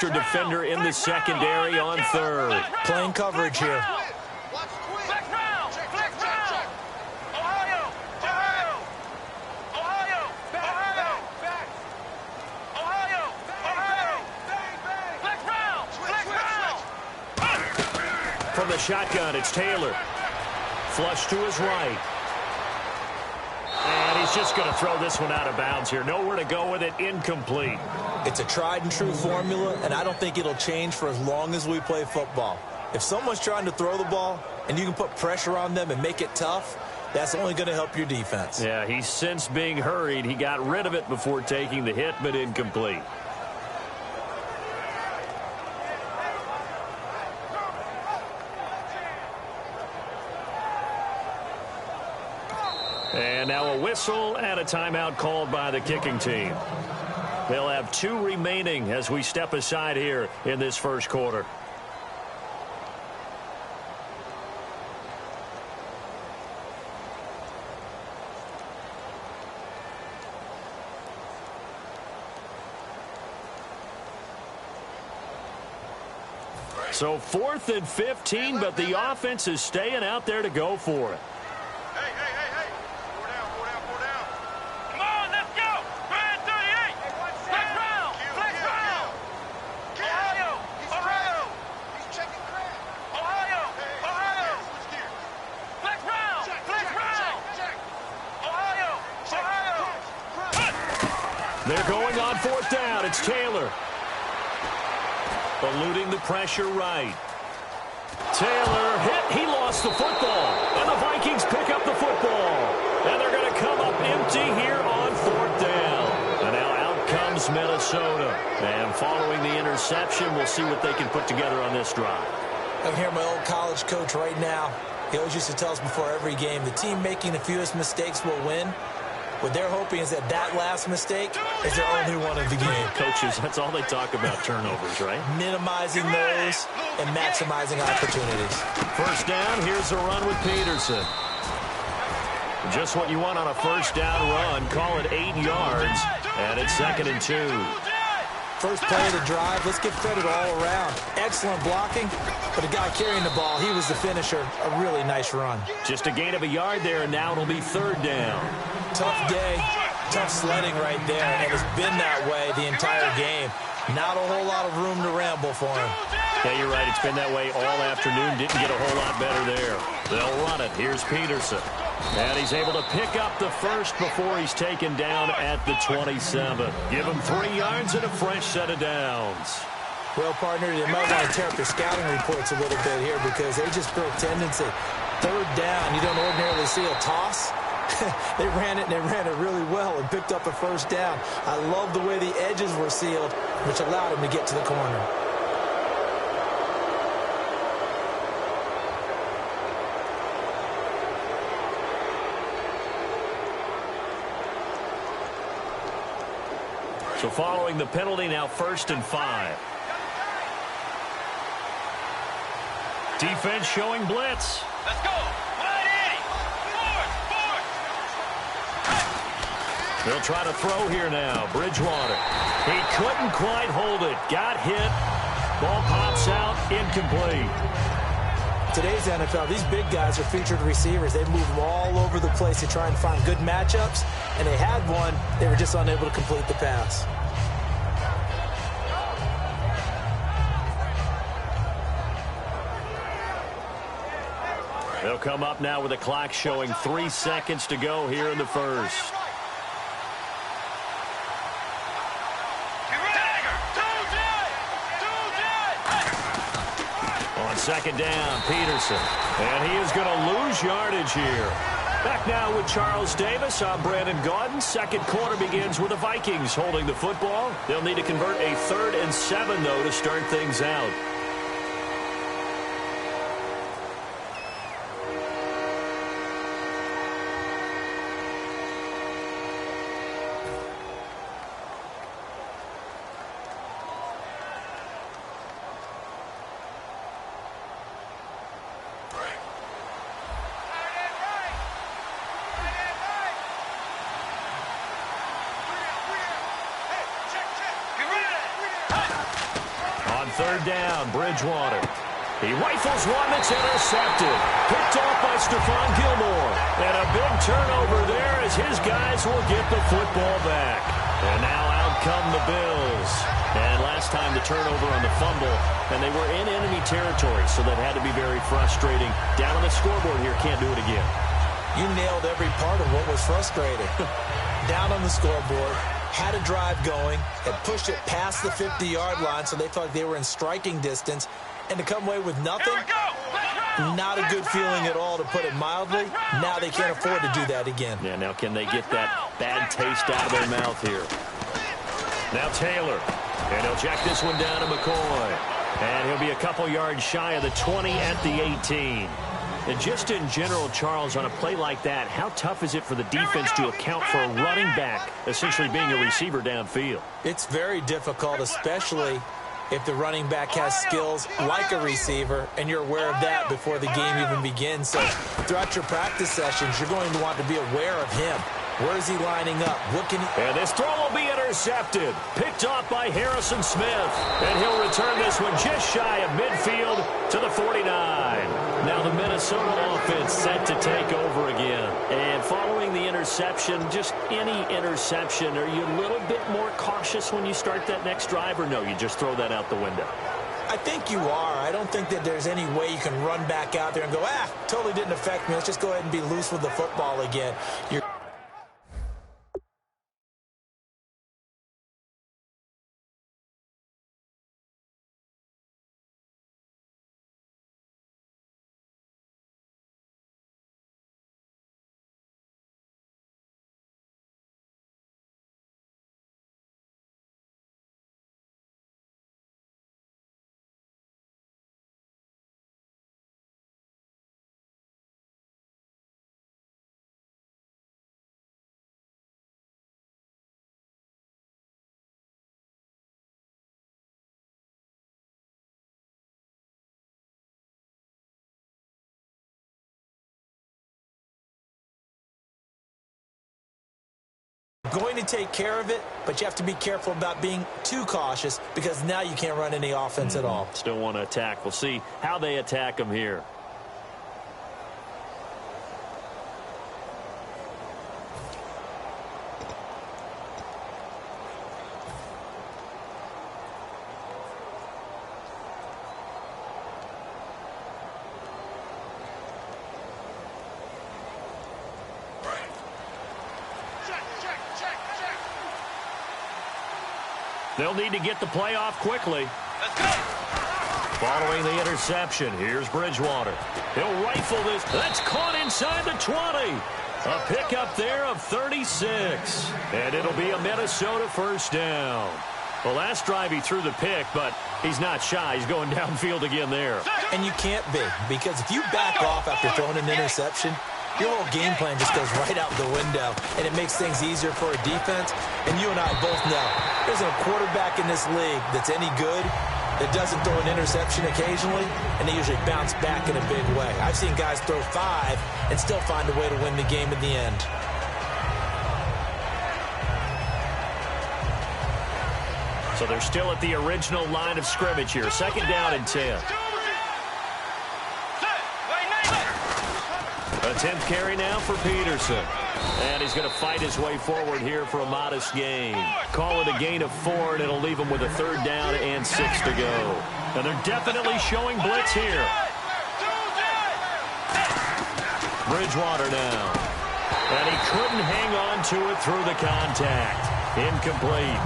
extra defender in the secondary on third. Playing coverage here. From the shotgun, it's Taylor. Flush to his right. And he's just going to throw this one out of bounds here. Nowhere to go with it. Incomplete. It's a tried-and-true formula, and I don't think it'll change for as long as we play football. If someone's trying to throw the ball and you can put pressure on them and make it tough, that's only going to help your defense. Yeah, he's since being hurried. He got rid of it before taking the hit, but incomplete. And now a whistle and a timeout called by the kicking team. They'll have 2 remaining as we step aside here in this first quarter. So 4th and 15, but the offense is staying out there to go for it. They're going on 4th down. It's Taylor. Eluding the pressure right. Taylor hit. He lost the football. And the Vikings pick up the football. And they're going to come up empty here on 4th down. And now out comes Minnesota. And following the interception, we'll see what they can put together on this drive. I can hear my old college coach right now. He always used to tell us before every game, the team making the fewest mistakes will win. What they're hoping is that last mistake is their only one of the game. Coaches, that's all they talk about, turnovers, right? Minimizing those and maximizing opportunities. 1st down, here's a run with Peterson. Just what you want on a 1st down run. Call it 8 yards, and it's 2nd and 2. First play of the drive, let's give credit all around. Excellent blocking, but the guy carrying the ball, he was the finisher. A really nice run. Just a gain of a yard there, and now it'll be 3rd down. Tough day, tough sledding right there, and it's been that way the entire game. Not a whole lot of room to ramble for him. Yeah, you're right. It's been that way all afternoon. Didn't get a whole lot better there. They'll run it. Here's Peterson. And he's able to pick up the first before he's taken down at the 27. Give him 3 yards and a fresh set of downs. Well, partner, they might want to tear up their scouting reports a little bit here because they just built tendency. 3rd down, you don't ordinarily see a toss. They ran it, and they ran it really well and picked up a 1st down. I love the way the edges were sealed, which allowed him to get to the corner. So following the penalty, now 1st and 5. Defense showing blitz. Let's go. They'll try to throw here now. Bridgewater. He couldn't quite hold it. Got hit. Ball pops out. Incomplete. Today's NFL, these big guys are featured receivers. They move them all over the place to try and find good matchups, and they had one. They were just unable to complete the pass. They'll come up now with a clock showing 3 seconds to go here in the first. On 2nd down, Peterson. And he is going to lose yardage here. Back now with Charles Davis. I'm Brandon Gaudin. 2nd quarter begins with the Vikings holding the football. They'll need to convert a 3rd and 7, though, to start things out. third down, Bridgewater. He rifles one that's intercepted. Picked off by Stephon Gilmore. And a big turnover there as his guys will get the football back. And now out come the Bills. And last time the turnover on the fumble, and they were in enemy territory, so that had to be very frustrating. Down on the scoreboard here, can't do it again. You nailed every part of what was frustrating. Down on the scoreboard, had a drive going, had pushed it past the 50-yard line, so they felt like they were in striking distance. And to come away with nothing, not a good feeling at all, to put it mildly. Now they can't afford to do that again. Yeah, now can they get that bad taste out of their mouth here? Now Taylor. And he'll check this one down to McCoy. And he'll be a couple yards shy of the 20 at the 18. And just in general, Charles, on a play like that, how tough is it for the defense to account for a running back essentially being a receiver downfield? It's very difficult, especially if the running back has skills like a receiver, and you're aware of that before the game even begins. So throughout your practice sessions, you're going to want to be aware of him. Where is he lining up? What can he... And this throw will be intercepted. Picked off by Harrison Smith. And he'll return this one just shy of midfield to the 49. Now the Minnesota offense set to take over again. And following the interception, just any interception, are you a little bit more cautious when you start that next drive, or no, you just throw that out the window? I think you are. I don't think that there's any way you can run back out there and go, totally didn't affect me. Let's just go ahead and be loose with the football again. You're going to take care of it, but you have to be careful about being too cautious, because now you can't run any offense at all. Still want to attack. We'll see how they attack them here. They'll need to get the play off quickly. Let's go. Following the interception, here's Bridgewater. He'll rifle this. That's caught inside the 20. A pickup there of 36. And it'll be a Minnesota first down. The last drive he threw the pick, but he's not shy. He's going downfield again there. And you can't be, because if you back off after throwing an interception, your whole game plan just goes right out the window, and it makes things easier for a defense. And you and I both know there's a quarterback in this league that's any good that doesn't throw an interception occasionally, and they usually bounce back in a big way. I've seen guys throw 5 and still find a way to win the game at the end. So they're still at the original line of scrimmage here. Second down and 10. A 10th carry now for Peterson. And he's going to fight his way forward here for a modest gain. Call it a gain of 4, and it'll leave him with a third down and 6 to go. And they're definitely showing blitz here. Bridgewater now. And he couldn't hang on to it through the contact. Incomplete.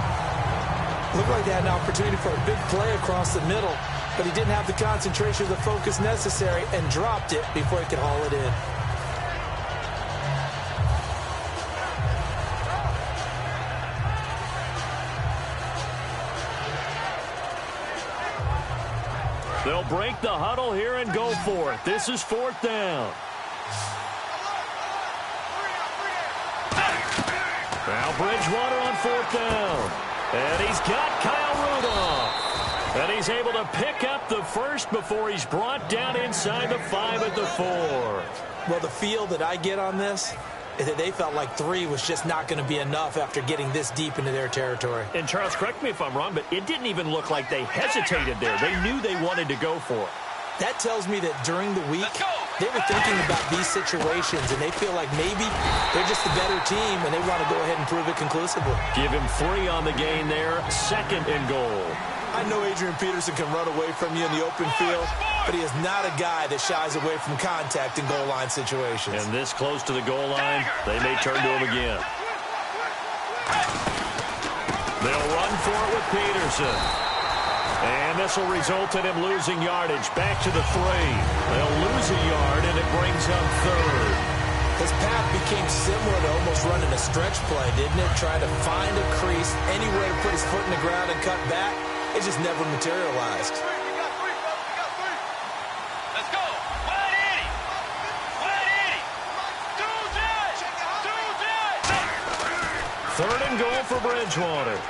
Looked like they had an opportunity for a big play across the middle, but he didn't have the concentration or the focus necessary and dropped it before he could haul it in. They'll break the huddle here and go for it. This is 4th down. Now Bridgewater on 4th down. And he's got Kyle Rudolph. And he's able to pick up the first before he's brought down inside the 5 at the 4. Well, the feel that I get on this, is that they felt like 3 was just not going to be enough after getting this deep into their territory. And Charles, correct me if I'm wrong, but it didn't even look like they hesitated there. They knew they wanted to go for it. That tells me that during the week, they were thinking about these situations, and they feel like maybe they're just the better team, and they want to go ahead and prove it conclusively. Give him 3 on the gain there, 2nd and goal. I know Adrian Peterson can run away from you in the open field, but he is not a guy that shies away from contact in goal line situations. And this close to the goal line, they may turn to him again. They'll run for it with Peterson. And this will result in him losing yardage. Back to the 3. They'll lose a yard, and it brings up 3rd. His path became similar to almost running a stretch play, didn't it? Trying to find a crease, anywhere to put his foot in the ground and cut back. It just never materialized. We got 3, folks. We got 3. Let's go. Wide Eddie. Wide Eddie. Do that. 3rd and goal for Bridgewater.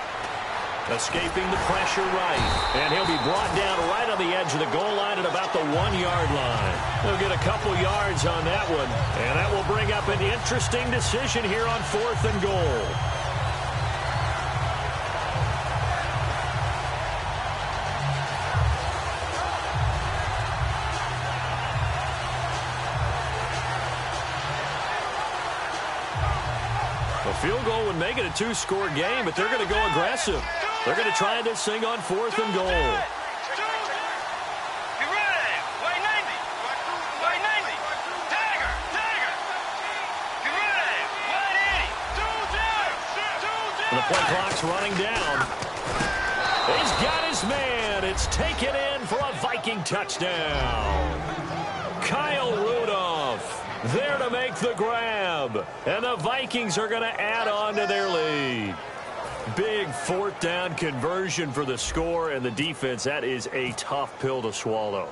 Escaping the pressure right. And he'll be brought down right on the edge of the goal line at about the 1-yard line. He'll get a couple yards on that one. And that will bring up an interesting decision here on 4th and goal. A field goal would make it a 2-score game, but they're going to go aggressive. They're going to try this thing on 4th and goal. Be ready. White Navy. White Navy. Tiger. Tiger. Be ready. White Eddie. Do that. The play clock's running down. He's got his man. It's taken in for a Viking touchdown. Kyle Rudolph there to make the grab. And the Vikings are going to add on to their lead. Big 4th down conversion for the score, and the defense, that is a tough pill to swallow.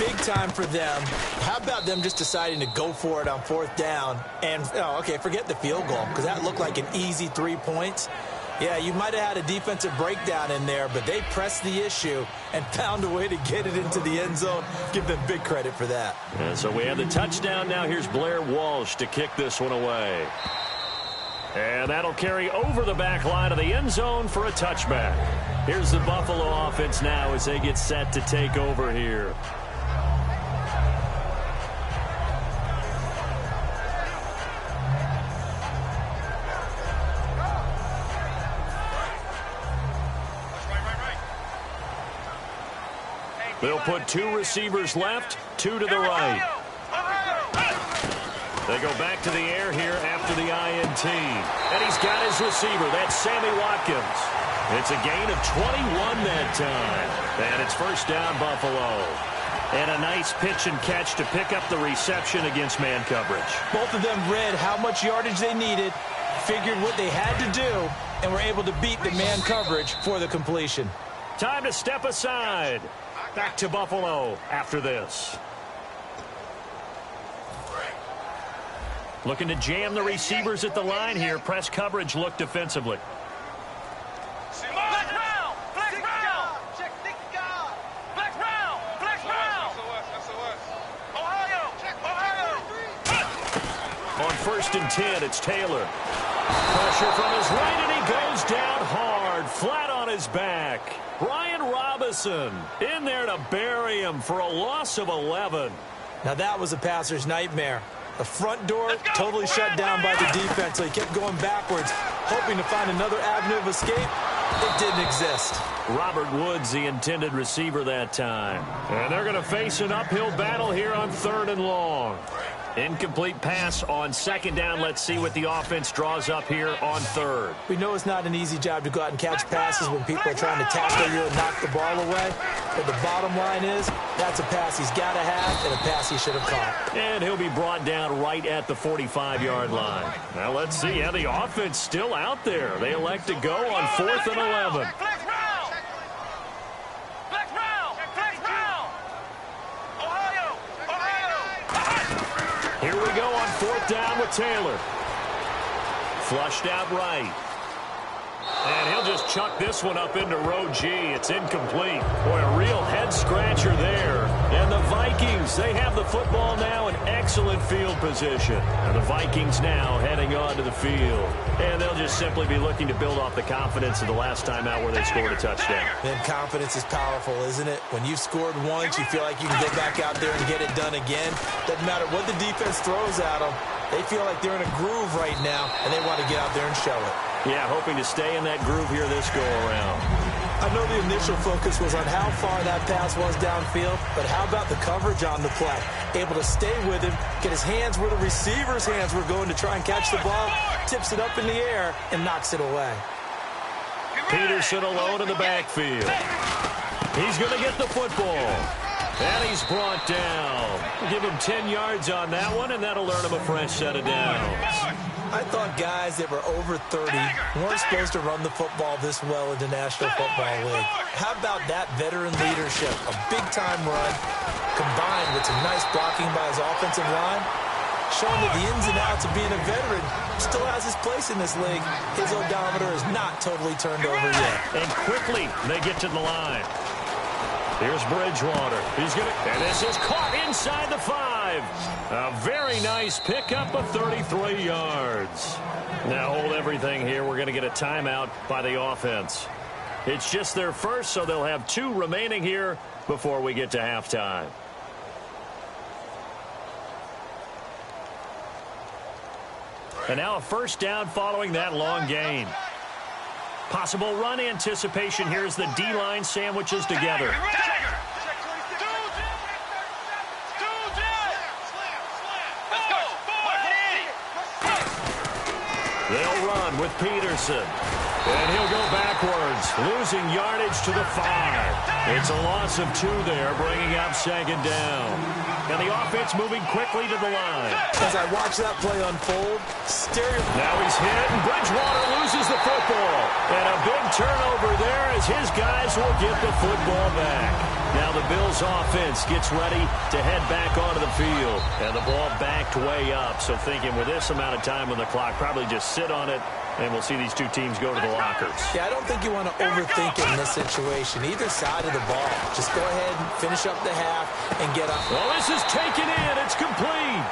Big time for them. How about them just deciding to go for it on 4th down? And, okay, forget the field goal, because that looked like an easy 3 points. Yeah, you might have had a defensive breakdown in there, but they pressed the issue and found a way to get it into the end zone. Give them big credit for that. And so we have the touchdown. Now here's Blair Walsh to kick this one away. And that'll carry over the back line of the end zone for a touchback. Here's the Buffalo offense now as they get set to take over here. They'll put 2 receivers left, 2 to the right. They go back to the air here after the INT. And he's got his receiver. That's Sammy Watkins. It's a gain of 21 that time. And it's 1st down, Buffalo. And a nice pitch and catch to pick up the reception against man coverage. Both of them read how much yardage they needed, figured what they had to do, and were able to beat the man coverage for the completion. Time to step aside. Back to Buffalo after this. Looking to jam the receivers at the line here. Press coverage look defensively. Flex round. Flex round. Check God. Flex round. Flex round. Ohio. Ohio. On 1st and 10, it's Taylor. Pressure from his right, and he goes down hard, flat on his back. Brian Robinson in there to bury him for a loss of 11. Now that was a passer's nightmare. The front door totally shut down by the defense, so he kept going backwards, hoping to find another avenue of escape. It didn't exist. Robert Woods, the intended receiver that time. And they're going to face an uphill battle here on 3rd and long. Incomplete pass on 2nd down. Let's see what the offense draws up here on 3rd. We know it's not an easy job to go out and catch passes when people are trying to tackle you and knock the ball away. But the bottom line is, that's a pass he's got to have and a pass he should have caught. And he'll be brought down right at the 45-yard line. Now let's see how the offense still out there. They elect to go on 4th and 11. Flex round. Flex round. Flex round. Ohio. Ohio. Here we go on 4th down with Taylor. Flushed out right. And he'll just chuck this one up into row G. It's incomplete. Boy, a real head-scratcher there. And the Vikings, they have the football now in excellent field position. And the Vikings now heading onto the field. And they'll just simply be looking to build off the confidence of the last time out where they scored a touchdown. Then confidence is powerful, isn't it? When you've scored once, you feel like you can go back out there and get it done again. Doesn't matter what the defense throws at them. They feel like they're in a groove right now, and they want to get out there and show it. Yeah, hoping to stay in that groove here this go-around. I know the initial focus was on how far that pass was downfield, but how about the coverage on the play? Able to stay with him, get his hands where the receiver's hands were going to try and catch the ball, tips it up in the air, and knocks it away. Peterson alone in the backfield. He's going to get the football. And he's brought down. Give him 10 yards on that one, and that'll earn him a fresh set of downs. I thought guys that were over 30 weren't supposed to run the football this well in the National Football League. How about that veteran leadership? A big-time run combined with some nice blocking by his offensive line, showing that the ins and outs of being a veteran still has his place in this league. His odometer is not totally turned over yet. And quickly, they get to the line. Here's Bridgewater. He's going to, and this is caught inside the 5. A very nice pickup of 33 yards. Now hold everything here. We're going to get a timeout by the offense. It's just their first, so they'll have 2 remaining here before we get to halftime. And now a first down following that long gain. Possible run anticipation here as the D-line sandwiches together. They'll run with Peterson. And he'll go backwards, losing yardage to the 5. It's a loss of 2 there, bringing up second down. And the offense moving quickly to the line. As I watch that play unfold, now he's hit, and Bridgewater loses the football. And a big turnover there as his guys will get the football back. Now the Bills offense gets ready to head back onto the field. And the ball backed way up. So thinking with this amount of time on the clock, probably just sit on it, and we'll see these 2 teams go to the lockers. Yeah, I don't think you want to overthink it in this situation. Either side of the ball. Just go ahead and finish up the half and get up. Well, this is taken in. It's complete.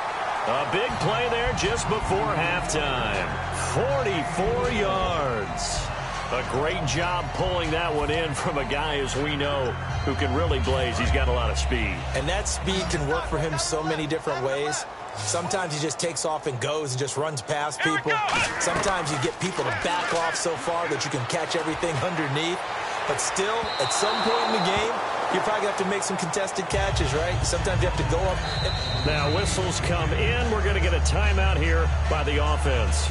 A big play there just before halftime. 44 yards. A great job pulling that one in from a guy, as we know, who can really blaze. He's got a lot of speed. And that speed can work for him so many different ways. Sometimes he just takes off and goes and just runs past people. Sometimes you get people to back off so far that you can catch everything underneath. But still, at some point in the game, you probably have to make some contested catches, right? Sometimes you have to go up. Now whistles come in. We're going to get a timeout here by the offense.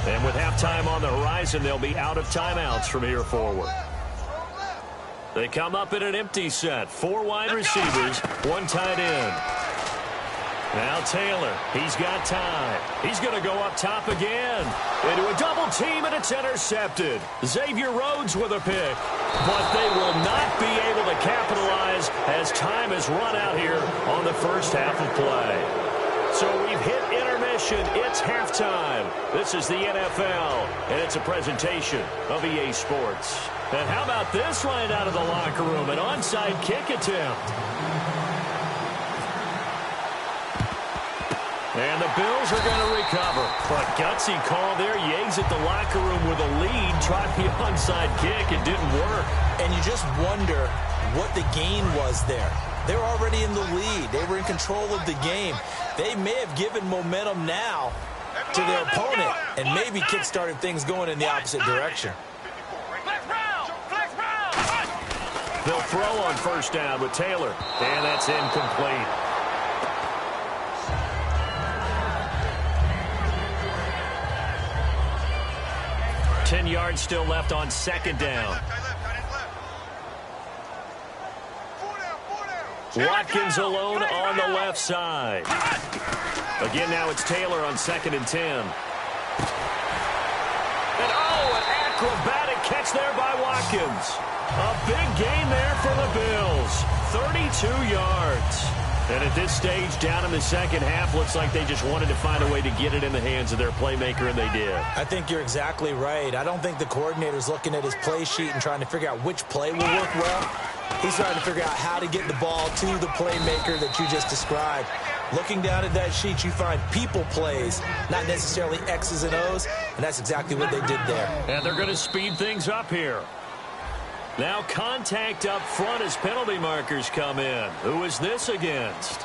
And with halftime on the horizon, they'll be out of timeouts from here forward. They come up in an empty set. 4 wide receivers, 1 tight end. Now Taylor, he's got time. He's going to go up top again. Into a double team, and it's intercepted. Xavier Rhodes with a pick. But they will not be able to capitalize as time has run out here on the first half of play. So we've hit intermission. It's halftime. This is the NFL, and it's a presentation of EA Sports. And how about this right out of the locker room? An onside kick attempt. And the Bills are going to recover. But gutsy call there. Yates at the locker room with a lead. Tried the onside kick. It didn't work. And you just wonder what the gain was there. They were already in the lead. They were in control of the game. They may have given momentum now to their opponent and maybe kick-started things going in the opposite direction. They'll throw on first down with Taylor. And that's incomplete. Ten yards still left on second down. Watkins alone on the left side. Again, now it's Taylor on 2nd and 10. And an acrobatic catch there by Watkins. A big gain there for the Bills. 32 yards. And at this stage, down in the second half, looks like they just wanted to find a way to get it in the hands of their playmaker, and they did. I think you're exactly right. I don't think the coordinator's looking at his play sheet and trying to figure out which play will work well. He's trying to figure out how to get the ball to the playmaker that you just described. Looking down at that sheet, you find people plays, not necessarily X's and O's, and that's exactly what they did there. And they're going to speed things up here. Now contact up front as penalty markers come in. Who is this against?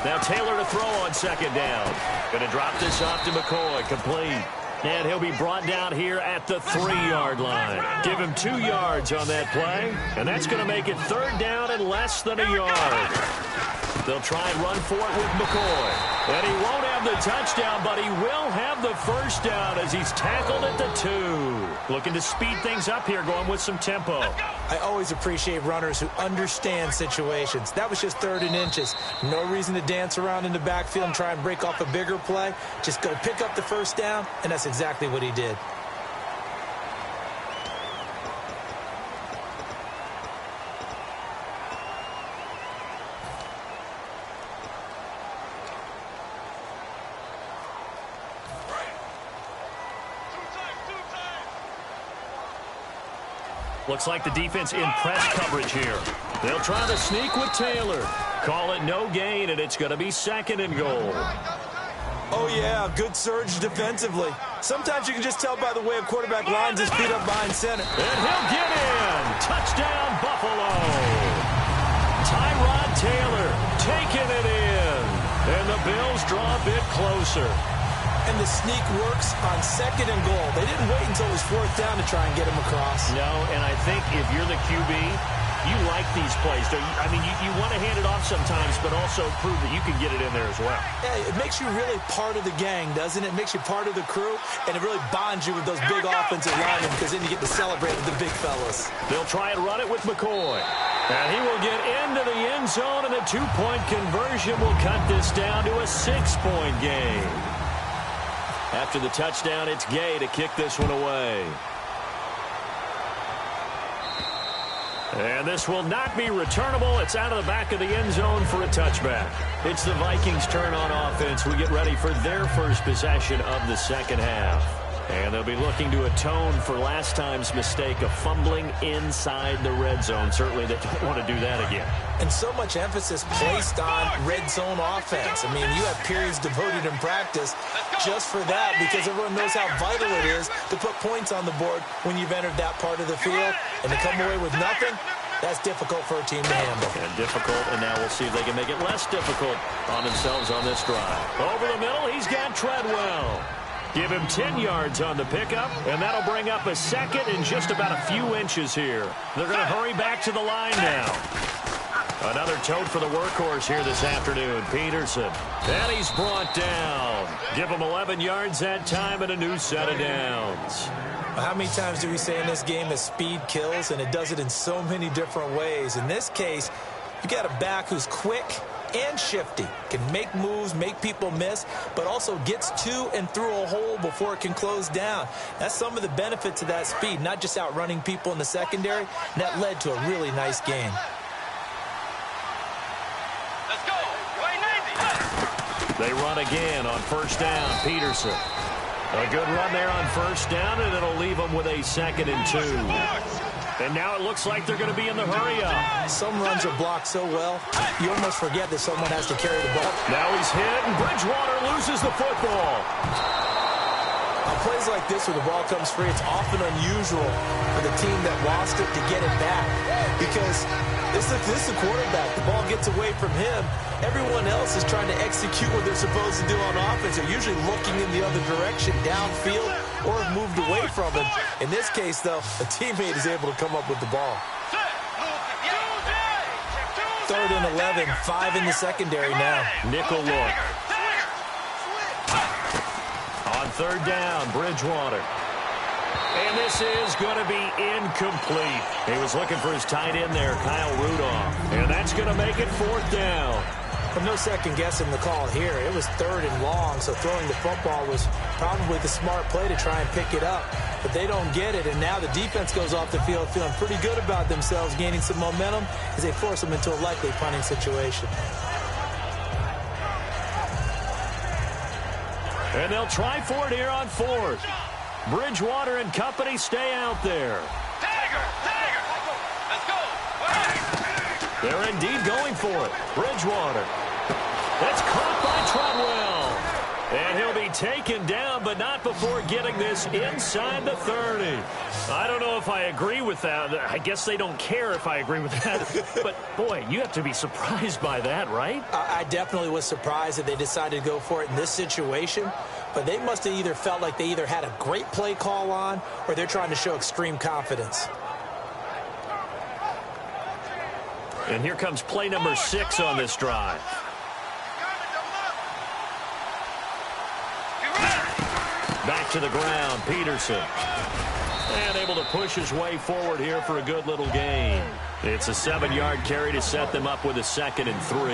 Now Taylor to throw on second down. Going to drop this off to McCoy. Complete. And he'll be brought down here at the 3-yard line. Give him 2 yards on that play. And that's going to make it third down and less than a yard. They'll try and run for it with McCoy. And he won't have the touchdown, but he will have the first down as he's tackled at the 2. Looking to speed things up here, going with some tempo. I always appreciate runners who understand situations. That was just 3rd and inches. No reason to dance around in the backfield and try and break off a bigger play. Just go pick up the first down, and that's exactly what he did. Looks like the defense in press coverage here. They'll try to sneak with Taylor. Call it no gain, and it's going to be 2nd and goal. Oh, yeah, good surge defensively. Sometimes you can just tell by the way a quarterback lines his feet up behind center. And he'll get in. Touchdown, Buffalo. Tyrod Taylor taking it in. And the Bills draw a bit closer. And the sneak works on 2nd and goal. They didn't wait until it was 4th down to try and get him across. No, and I think if you're the QB, you like these plays. Don't you? I mean, you want to hand it off sometimes, but also prove that you can get it in there as well. Yeah, it makes you really part of the gang, doesn't it? It makes you part of the crew, and it really bonds you with those big offensive linemen because then you get to celebrate with the big fellas. They'll try and run it with McCoy. And he will get into the end zone, and a 2-point conversion will cut this down to a 6-point game. After the touchdown, it's Gay to kick this one away. And this will not be returnable. It's out of the back of the end zone for a touchback. It's the Vikings' turn on offense. We get ready for their first possession of the second half. And they'll be looking to atone for last time's mistake of fumbling inside the red zone. Certainly they don't want to do that again. And so much emphasis placed on red zone offense. I mean, you have periods devoted in practice just for that because everyone knows how vital it is to put points on the board when you've entered that part of the field. And to come away with nothing, that's difficult for a team to handle. And difficult, and now we'll see if they can make it less difficult on themselves on this drive. Over the middle, he's got Treadwell. Give him 10 yards on the pickup, and that'll bring up a 2nd and just about a few inches here. They're going to hurry back to the line now. Another tote for the workhorse here this afternoon, Peterson. And he's brought down. Give him 11 yards that time and a new set of downs. How many times do we say in this game that speed kills, and it does it in so many different ways? In this case, you got a back who's quick and shifty, can make moves, make people miss, but also gets to and through a hole before it can close down. That's some of the benefits of that speed, not just outrunning people in the secondary. And that led to a really nice game. Let's go. Wayne Navy. They run again on first down. Peterson. A good run there on first down, and it'll leave them with a 2nd and 2. And now it looks like they're going to be in the hurry-up. Some runs are blocked so well, you almost forget that someone has to carry the ball. Now he's hit, and Bridgewater loses the football. On plays like this where the ball comes free, it's often unusual for the team that lost it to get it back. Because this is the quarterback. The ball gets away from him. Everyone else is trying to execute what they're supposed to do on offense. They're usually looking in the other direction, downfield, or have moved away from him. In this case, though, a teammate is able to come up with the ball. 3rd and 11, 5 in the secondary now. Nickel look. third down, Bridgewater. And this is going to be incomplete. He was looking for his tight end there, Kyle Rudolph. And that's going to make it fourth down. Well, no second guessing the call here. It was third and long, so throwing the football was probably the smart play to try and pick it up. But they don't get it, and now the defense goes off the field feeling pretty good about themselves, gaining some momentum as they force them into a likely punting situation. And they'll try for it here on fourth. Bridgewater and company stay out there. Tiger! Let's go! They're indeed going for it. Bridgewater. That's caught by Treadwell. And he'll be taken down, but not before getting this inside the 30. I don't know if I agree with that. I guess they don't care if I agree with that. But, boy, you have to be surprised by that, right? I definitely was surprised that they decided to go for it in this situation. But they must have either felt like they either had a great play call on or they're trying to show extreme confidence. And here comes play number 6 on this drive. Back to the ground, Peterson. And able to push his way forward here for a good little gain. It's a 7-yard carry to set them up with a 2nd and 3.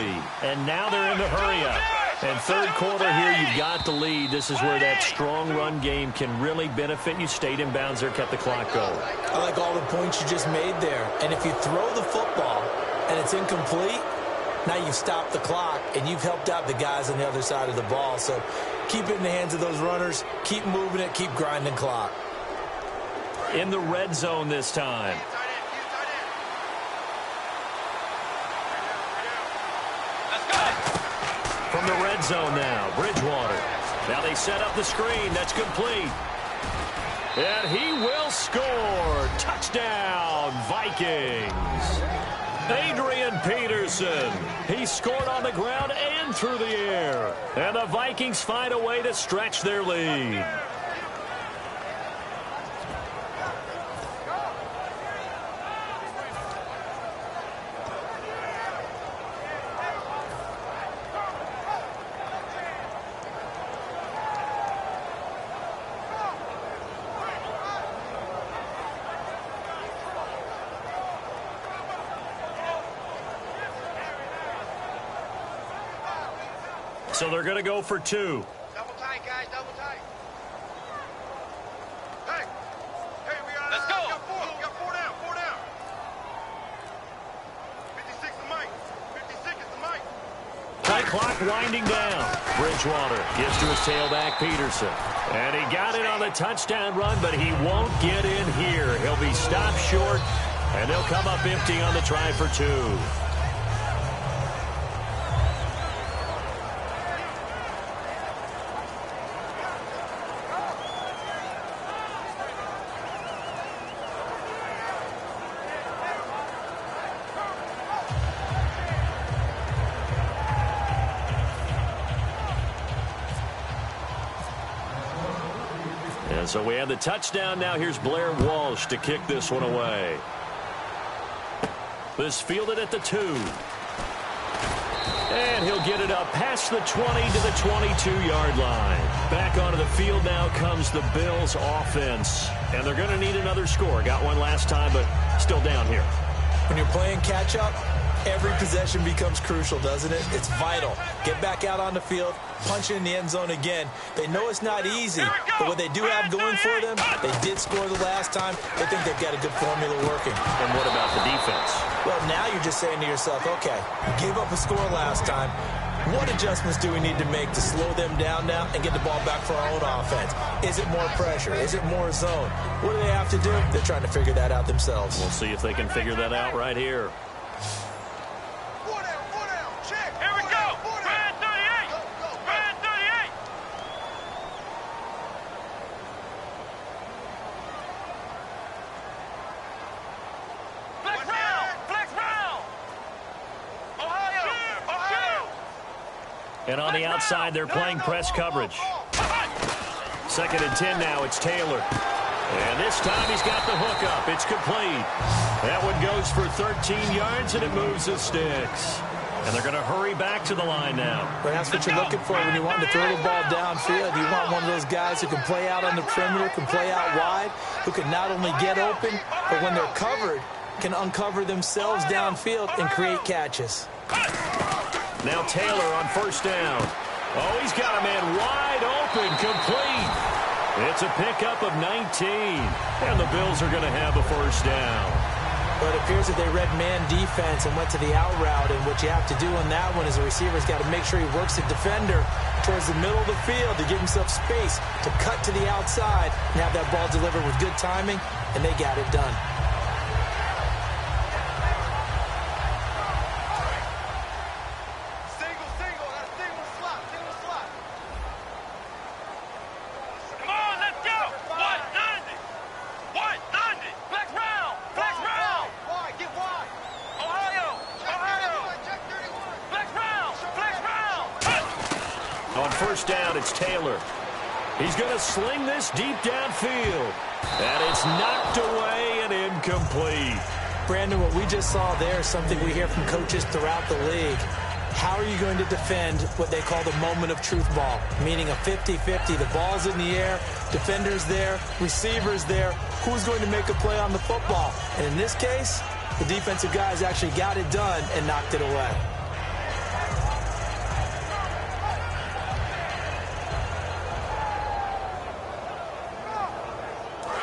And now they're in the hurry-up. And third quarter here, you've got the lead. This is where that strong run game can really benefit you. Stayed in bounds there, kept the clock going. I like all the points you just made there. And if you throw the football and it's incomplete, now you've stopped the clock and you've helped out the guys on the other side of the ball. So keep it in the hands of those runners. Keep moving it. Keep grinding clock. In the red zone this time. From the red zone now, Bridgewater. Now they set up the screen. That's complete. And he will score. Touchdown, Vikings. Adrian Peterson. He scored on the ground and through the air. And the Vikings find a way to stretch their lead. So they're going to go for 2. Double tight, guys, double tight. Hey, we got. Let's go. We got 4 down, 4 down. 56 is Mike. 56 is the Mike. Tight clock winding down. Bridgewater gives to his tailback, Peterson. And he got it on the touchdown run, but he won't get in here. He'll be stopped short, and they'll come up empty on the try for 2. And so we have the touchdown. Now here's Blair Walsh to kick this one away. This fielded at the 2. And he'll get it up past the 20 to the 22-yard line. Back onto the field now comes the Bills offense. And they're going to need another score. Got one last time, but still down here. When you're playing catch-up, every possession becomes crucial, doesn't it? It's vital. Get back out on the field, punch in the end zone again. They know it's not easy, but what they do have going for them, they did score the last time. They think they've got a good formula working. And what about the defense? Well, now you're just saying to yourself, okay, we gave up a score last time. What adjustments do we need to make to slow them down now and get the ball back for our own offense? Is it more pressure? Is it more zone? What do they have to do? They're trying to figure that out themselves. We'll see if they can figure that out right here. And on the outside, they're playing press coverage. 2nd and 10 now. It's Taylor. And this time he's got the hook up. It's complete. That one goes for 13 yards, and it moves the sticks. And they're going to hurry back to the line now. But that's what you're looking for when you want to throw the ball downfield. You want one of those guys who can play out on the perimeter, can play out wide, who can not only get open, but when they're covered, can uncover themselves downfield and create catches. Now Taylor on first down. Oh, he's got a man wide open, complete. It's a pickup of 19, and the Bills are going to have a first down. But it appears that they read man defense and went to the out route, and what you have to do on that one is the receiver's got to make sure he works the defender towards the middle of the field to give himself space to cut to the outside and have that ball delivered with good timing, and they got it done. First down, it's Taylor. He's going to sling this deep downfield. And it's knocked away and incomplete. Brandon, what we just saw there is something we hear from coaches throughout the league. How are you going to defend what they call the moment of truth ball, meaning a 50-50? The ball's in the air, defender's there, receiver's there. Who's going to make a play on the football? And in this case, the defensive guys actually got it done and knocked it away.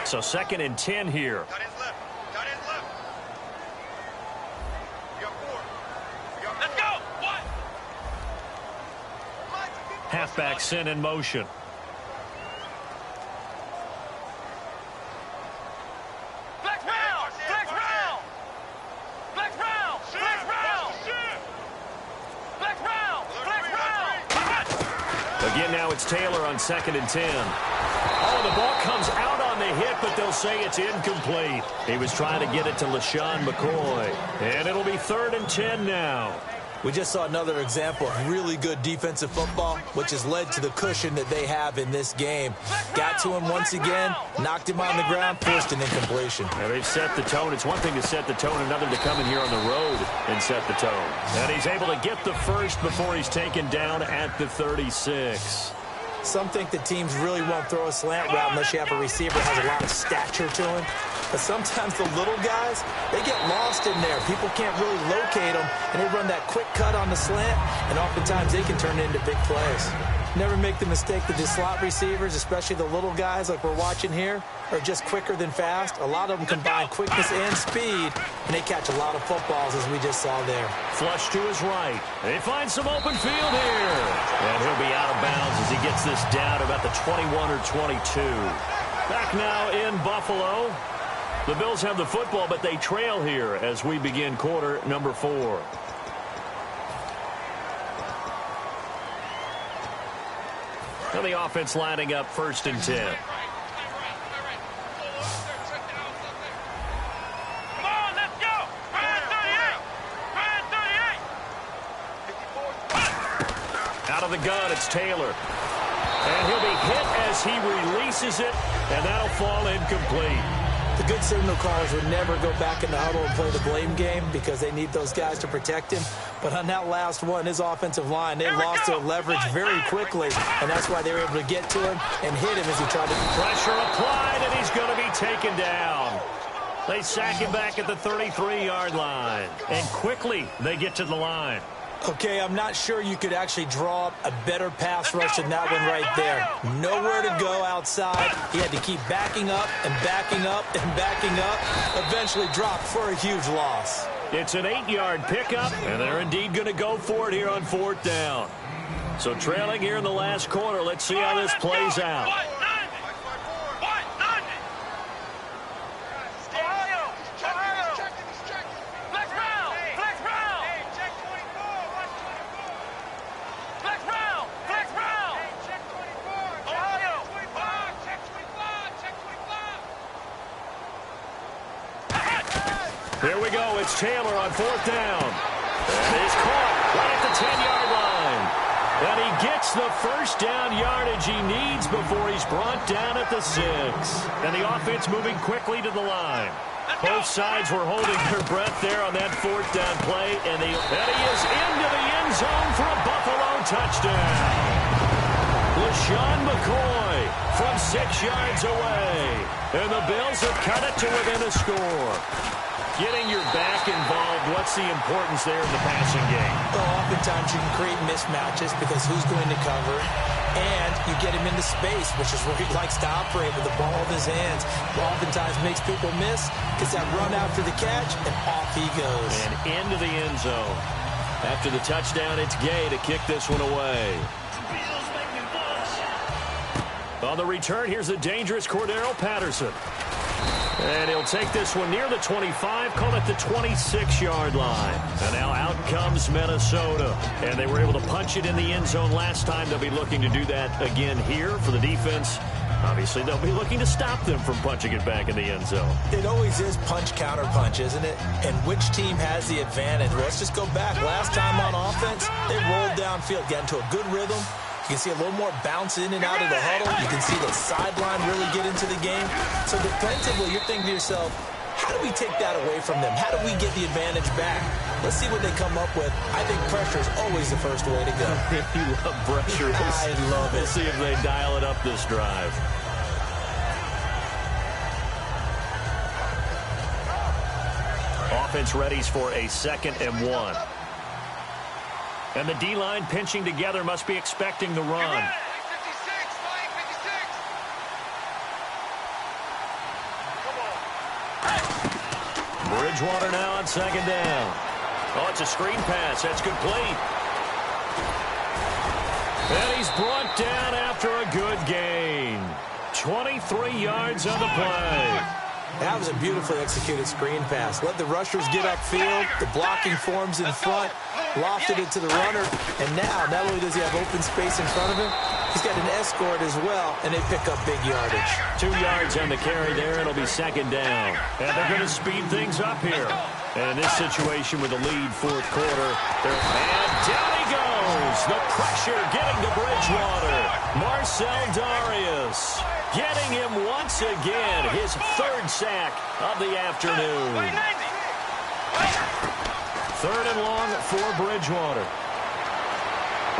So 2nd and 10 here. Got his left. Got his left. You got 4. Let's go. What? Halfback sent in motion. Flex round. Flex round. Flex round. Flex round. Flex round. Flex round. Again, now it's Taylor on 2nd and 10. Oh, the ball comes out on the hit, but they'll say it's incomplete. He was trying to get it to LaShawn McCoy. And it'll be 3rd and 10 now. We just saw another example of really good defensive football, which has led to the cushion that they have in this game. Got to him once again, knocked him on the ground, forced an incompletion. Now they've set the tone. It's one thing to set the tone, another to come in here on the road and set the tone. And he's able to get the first before he's taken down at the 36. Some think that teams really won't throw a slant route unless you have a receiver that has a lot of stature to him. But sometimes the little guys, they get lost in there. People can't really locate them, and they run that quick cut on the slant, and oftentimes they can turn it into big plays. Never make the mistake that the slot receivers, especially the little guys like we're watching here, are just quicker than fast. A lot of them combine quickness and speed, and they catch a lot of footballs, as we just saw there. Flush to his right. They find some open field here. And he'll be out of bounds as he gets this down about the 21 or 22. Back now in Buffalo. The Bills have the football, but they trail here as we begin quarter number 4. And the offense lining up 1st and 10. Out of the gun, it's Taylor. And he'll be hit as he releases it, and that'll fall incomplete. The good signal callers would never go back in the huddle and play the blame game because they need those guys to protect him. But on that last one, his offensive line, they lost their leverage very quickly, and that's why they were able to get to him and hit him as he tried to... Pressure applied, and he's going to be taken down. They sack him back at the 33-yard line. And quickly, they get to the line. Okay, I'm not sure you could actually draw up a better pass rush than that one right there. Nowhere to go outside. He had to keep backing up and backing up and backing up. Eventually dropped for a huge loss. It's an 8-yard pickup, and they're indeed going to go for it here on 4th down. So trailing here in the last quarter, let's see how this plays out. Here we go. It's Taylor on 4th down. And he's caught right at the 10-yard line. And he gets the first down yardage he needs before he's brought down at the 6. And the offense moving quickly to the line. Both sides were holding their breath there on that fourth down play, and he is into the end zone for a Buffalo touchdown. LaShawn McCoy from 6 yards away, and the Bills have cut it to within a score. Getting your back involved, what's the importance there in the passing game? Well, oftentimes you can create mismatches because who's going to cover, and you get him into space, which is where he likes to operate with the ball in his hands. Oftentimes makes people miss, gets that run after the catch, and off he goes. And into the end zone. After the touchdown, it's Gay to kick this one away. On the return, here's the dangerous Cordero Patterson. And he'll take this one near the 25, call it the 26-yard line. And now out comes Minnesota. And they were able to punch it in the end zone last time. They'll be looking to do that again here for the defense. Obviously, they'll be looking to stop them from punching it back in the end zone. It always is punch, counter punch, isn't it? And which team has the advantage? Well, let's just go back. Last time on offense, they rolled downfield, got into a good rhythm. You can see a little more bounce in and out of the huddle. You can see the sideline really get into the game. So defensively, you're thinking to yourself, how do we take that away from them? How do we get the advantage back? Let's see what they come up with. I think pressure is always the first way to go. You love pressure. I love it. We'll see if they dial it up this drive. Offense readies for a 2nd and 1. And the D-line pinching together must be expecting the run. Bridgewater now on 2nd down. Oh, it's a screen pass. That's complete. And he's brought down after a good gain. 23 yards on the play. That was a beautifully executed screen pass. Let the rushers get upfield. The blocking forms in front. Lofted it to the runner. And now, not only does he have open space in front of him, he's got an escort as well, and they pick up big yardage. 2 yards on the carry there. It'll be 2nd down. And they're going to speed things up here. And in this situation with the lead 4th quarter, and down he goes. The pressure getting to Bridgewater. Marcel Darius getting him once again. His 3rd sack of the afternoon. 3rd and long for Bridgewater.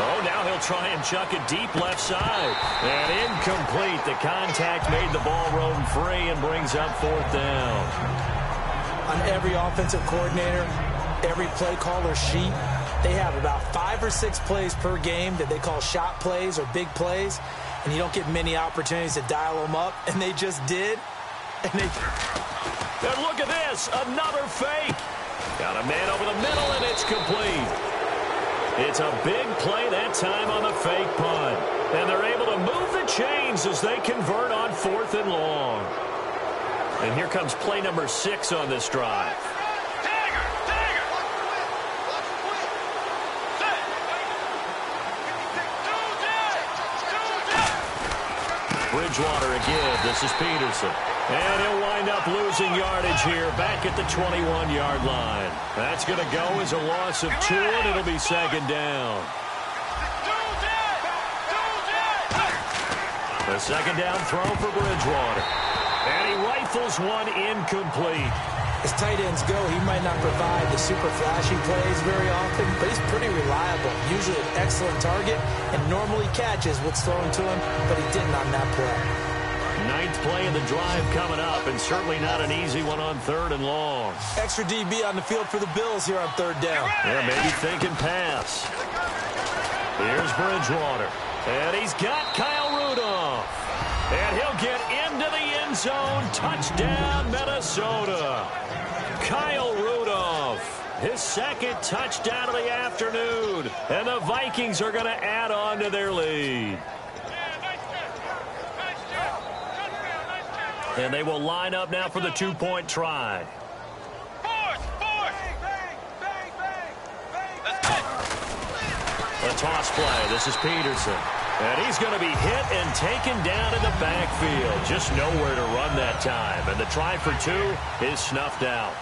Oh, now he'll try and chuck it deep left side. And incomplete. The contact made the ball roam free and brings up 4th down. On every offensive coordinator, every play caller sheet, they have about 5 or 6 plays per game that they call shot plays or big plays. And you don't get many opportunities to dial them up. And they just did. And look at this. Another fake. Got a man over the middle, and it's complete. It's a big play that time on the fake punt. And they're able to move the chains as they convert on 4th and long. And here comes play number 6 on this drive. Bridgewater again. This is Peterson. And he'll wind up losing yardage here back at the 21-yard line. That's going to go as a loss of 2, and it'll be 2nd down. The 2nd down throw for Bridgewater. And he rifles one incomplete. As tight ends go, he might not provide the super flashy plays very often, but he's pretty reliable. Usually an excellent target, and normally catches what's thrown to him, but he didn't on that play. 9th play of the drive coming up, and certainly not an easy one on 3rd and long. Extra DB on the field for the Bills here on 3rd down. Yeah, maybe thinking pass. Here's Bridgewater. And he's got Kyle Rudolph. And he'll get into the end zone. Touchdown, Minnesota. Kyle Rudolph, his 2nd touchdown of the afternoon. And the Vikings are going to add on to their lead. And they will line up now for the 2-point try. A toss play. This is Peterson. And he's going to be hit and taken down in the backfield. Just nowhere to run that time. And the try for 2 is snuffed out.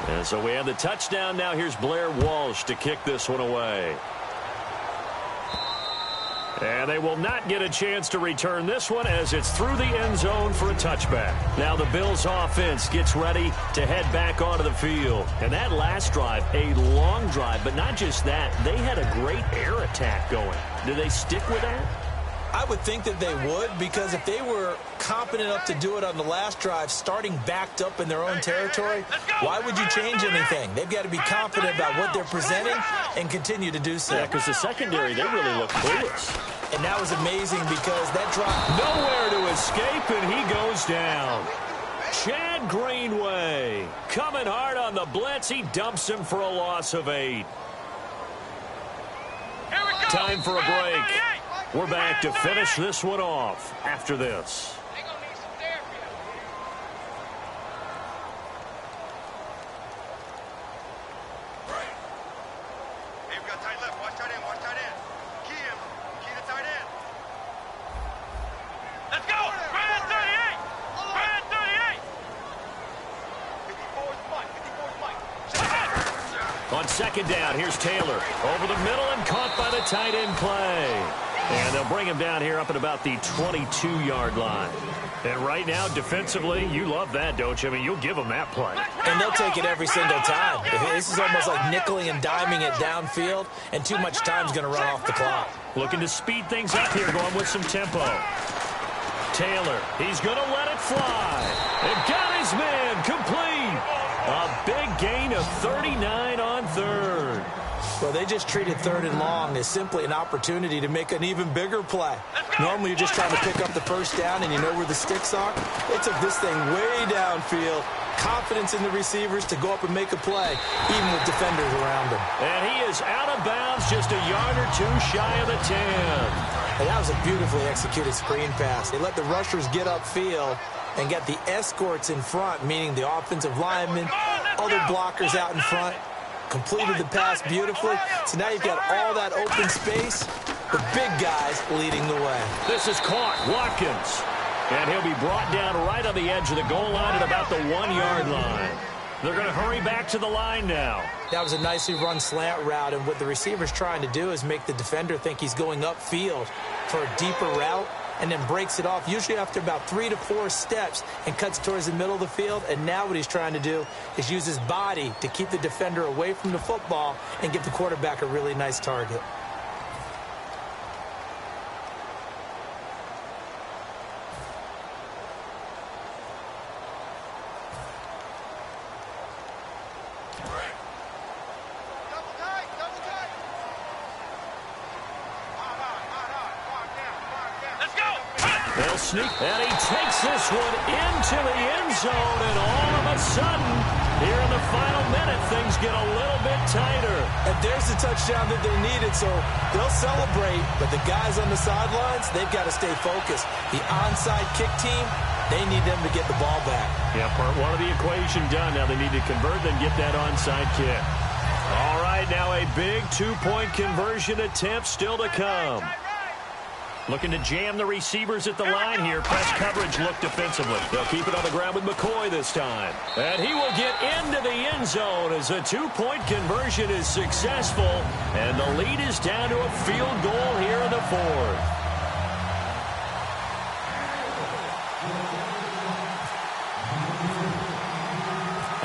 And so we have the touchdown. Now here's Blair Walsh to kick this one away. And they will not get a chance to return this one as it's through the end zone for a touchback. Now the Bills offense gets ready to head back onto the field. And that last drive, a long drive, but not just that. They had a great air attack going. Do they stick with that? I would think that they would, because if they were competent enough to do it on the last drive, starting backed up in their own territory, why would you change anything? They've got to be confident about what they're presenting and continue to do so. Yeah, because the secondary, they really look clueless. And that was amazing because that drop... Nowhere to escape, and he goes down. Chad Greenway coming hard on the blitz. He dumps him for a loss of 8. Time for a break. We're back to finish this one off after this. They gonna need some therapy. Hey, we got tight left. Watch tight end. Watch tight end. Key him. Key the tight end. Let's go. Brand 38. Brand 38. 54's Mike. 54's Mike. On second down, here's Taylor. Over the middle and caught by the tight end play. And they'll bring him down here up at about the 22-yard line. And right now, defensively, you love that, don't you? I mean, you'll give them that play. And they'll take it every single time. This is almost like nickeling and diming it downfield, and too much time's going to run off the clock. Looking to speed things up here, going with some tempo. Taylor, he's going to let it fly. And got his man complete. A big gain of 39 on third. Well, they just treated third and long as simply an opportunity to make an even bigger play. Normally, you're just trying to pick up the first down and you know where the sticks are. They took this thing way downfield. Confidence in the receivers to go up and make a play, even with defenders around him. And he is out of bounds, just a yard or two shy of the 10. And that was a beautifully executed screen pass. They let the rushers get upfield and get the escorts in front, meaning the offensive linemen, other blockers out in front. Completed the pass beautifully. So now you've got all that open space, the big guys leading the way. This is caught. Watkins. And he'll be brought down right on the edge of the goal line at about the 1-yard line. They're going to hurry back to the line now. That was a nicely run slant route, and what the receiver's trying to do is make the defender think he's going upfield for a deeper route, and then breaks it off, usually after about 3 to 4 steps, and cuts towards the middle of the field. And now what he's trying to do is use his body to keep the defender away from the football and give the quarterback a really nice target. They'll sneak, and he takes this one into the end zone, and all of a sudden, here in the final minute, things get a little bit tighter. And there's the touchdown that they needed, so they'll celebrate, but the guys on the sidelines, they've got to stay focused. The onside kick team, they need them to get the ball back. Yeah, part one of the equation done. Now they need to convert, then get that onside kick. All right, now a big two-point conversion attempt still to come. Looking to jam the receivers at the line here. Press coverage look defensively. They'll keep it on the ground with McCoy this time. And he will get into the end zone as a two-point conversion is successful. And the lead is down to a field goal here in the fourth.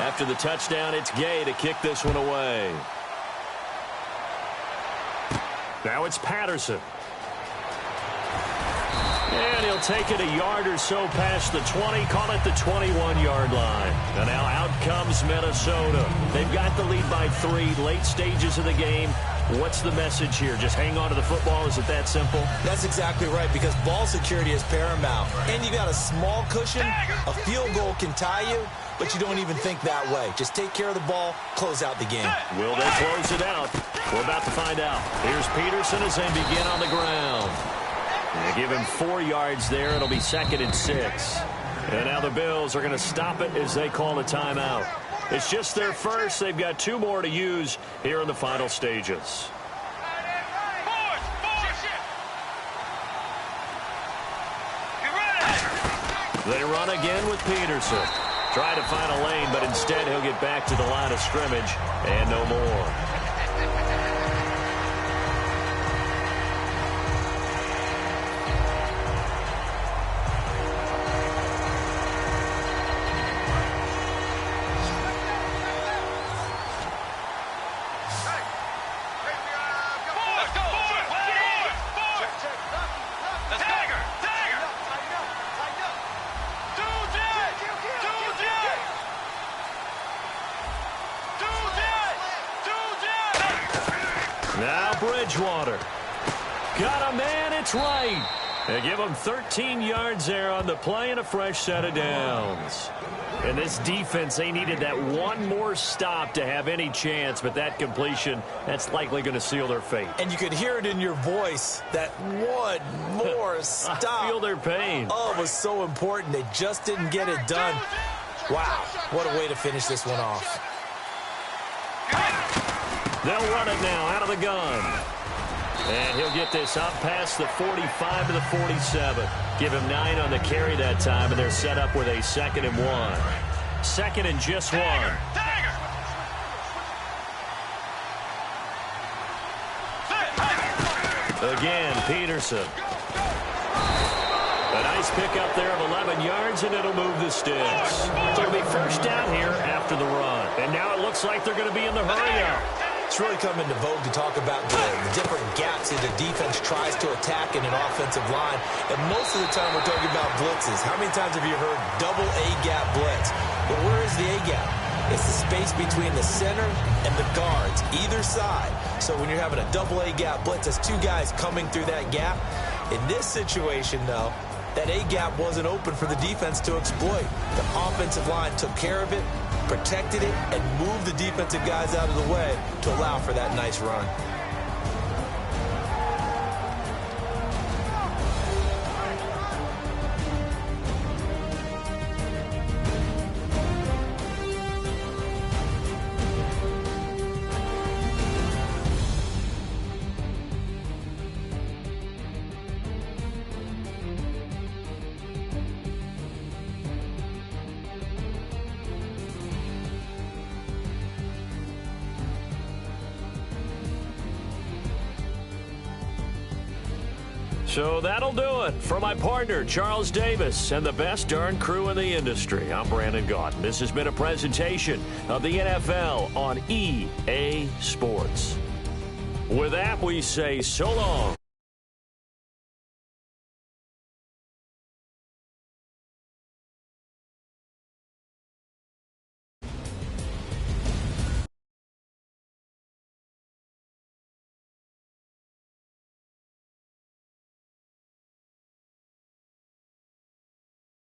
After the touchdown, it's Gay to kick this one away. Now it's Patterson. And he'll take it a yard or so past the 20, call it the 21-yard line. And now out comes Minnesota. They've got the lead by 3, late stages of the game. What's the message here? Just hang on to the football? Is it that simple? That's exactly right, because ball security is paramount. And you got a small cushion. A field goal can tie you, but you don't even think that way. Just take care of the ball, close out the game. Will they close it out? We're about to find out. Here's Peterson as they begin on the ground. They give him 4 yards there. It'll be 2nd and 6. And now the Bills are going to stop it as they call a timeout. It's just their first. They've got 2 more to use here in the final stages. They run again with Peterson. Try to find a lane, but instead he'll get back to the line of scrimmage and no more. Bridgewater. Got a man, it's right. They give him 13 yards there on the play and a fresh set of downs. And this defense, they needed that one more stop to have any chance, but that completion, that's likely going to seal their fate. And you could hear it in your voice, that one more stop. I feel their pain. Oh, it was so important. They just didn't get it done. Wow, what a way to finish this one off. They'll run it now out of the gun. And he'll get this up past the 45 to the 47. Give him 9 on the carry that time, and they're set up with a 2nd and 1. 2nd and just 1. Again, Peterson. A nice pickup there of 11 yards, and it'll move the sticks. It'll be first down here after the run. And now it looks like they're going to be in the hurry-up. It's really come into vogue to talk about the different gaps that the defense tries to attack in an offensive line. And most of the time we're talking about blitzes. How many times have you heard double A-gap blitz? But where is the A-gap? It's the space between the center and the guards, either side. So when you're having a double A-gap blitz, that's 2 guys coming through that gap. In this situation, though, that A-gap wasn't open for the defense to exploit. The offensive line took care of it, protected it, and moved the defensive guys out of the way to allow for that nice run. So that'll do it for my partner, Charles Davis, and the best darn crew in the industry. I'm Brandon Gaudin. This has been a presentation of the NFL on EA Sports. With that, we say so long.